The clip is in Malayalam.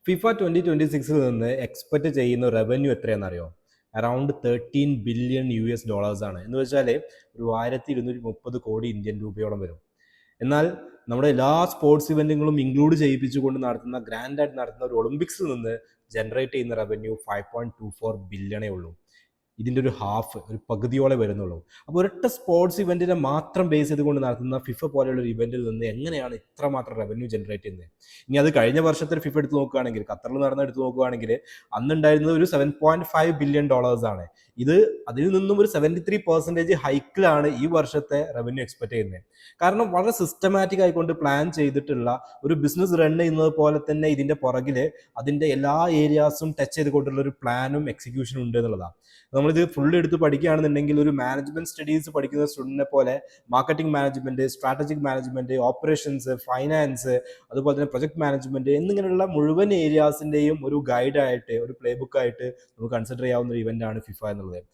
ഫിഫ 2026 നിന്ന് എക്സ്പെക്ട് ചെയ്യുന്ന റവന്യൂ എത്രയാണെന്നറിയോ? അറൗണ്ട് $13 ബില്യൺ ആണ്. എന്ന് വെച്ചാൽ ഒരു 1230 കോടി ഇന്ത്യൻ രൂപയോളം വരും. എന്നാൽ നമ്മുടെ എല്ലാ സ്പോർട്സ് ഇവന്റുകളും ഇൻക്ലൂഡ് ചെയ്യിപ്പിച്ചുകൊണ്ട് നടത്തുന്ന ഗ്രാൻഡായിട്ട് നടത്തുന്ന ഒരു ഒളിമ്പിക്സിൽ നിന്ന് ജനറേറ്റ് ചെയ്യുന്ന റവന്യൂ 5.24 ബില്യണേ ഉള്ളൂ. ഇതിൻ്റെ ഒരു ഹാഫ്, ഒരു പകുതിയോടെ വരുന്നുള്ളൂ. അപ്പോൾ ഒരൊറ്റ സ്പോർട്സ് ഇവന്റിനെ മാത്രം ബേസ് ചെയ്തുകൊണ്ട് നടത്തുന്ന ഫിഫ പോലെയുള്ള ഒരു ഇവന്റിൽ നിന്ന് എങ്ങനെയാണ് ഇത്രമാത്രം റവന്യൂ ജനറേറ്റ് ചെയ്യുന്നത്? ഇനി അത് കഴിഞ്ഞ വർഷത്തെ ഫിഫ എടുത്ത് നോക്കുകയാണെങ്കിൽ, ഖത്തറിൽ നടന്ന എടുത്ത് നോക്കുകയാണെങ്കിൽ, അന്നുണ്ടായിരുന്നത് ഒരു $7.5 ബില്യൺ ആണ്. ഇത് അതിൽ നിന്നും ഒരു 73% ഹൈക്കിലാണ് ഈ വർഷത്തെ റവന്യൂ എക്സ്പെക്ട് ചെയ്യുന്നത്. കാരണം വളരെ സിസ്റ്റമാറ്റിക് ആയിക്കൊണ്ട് പ്ലാൻ ചെയ്തിട്ടുള്ള ഒരു ബിസിനസ് റൺ ചെയ്യുന്നത് പോലെ തന്നെ ഇതിന്റെ പുറകിൽ അതിന്റെ എല്ലാ ഏരിയാസും ടച്ച് ചെയ്തുകൊണ്ടുള്ള ഒരു പ്ലാനും എക്സിക്യൂഷനും ഉണ്ട് എന്നുള്ളതാണ്. നമ്മളിത് ഫുൾ എടുത്ത് പഠിക്കുകയാണെന്നുണ്ടെങ്കിൽ ഒരു മാനേജ്മെന്റ് സ്റ്റഡീസ് പഠിക്കുന്ന സ്റ്റുഡന്റിനെ പോലെ marketing management, strategic management, operations, finance, അതുപോലെ തന്നെ പ്രൊജക്ട് മാനേജ്മെന്റ് എന്നിങ്ങനെയുള്ള മുഴുവൻ ഏരിയാസിന്റെയും ഒരു ഗൈഡായിട്ട്, ഒരു പ്ലേ ബുക്ക് ആയിട്ട് നമുക്ക് കൺസിഡർ ചെയ്യാവുന്ന ഒരു ഇവന്റ് ആണ് ഫിഫ എന്നുള്ളത്.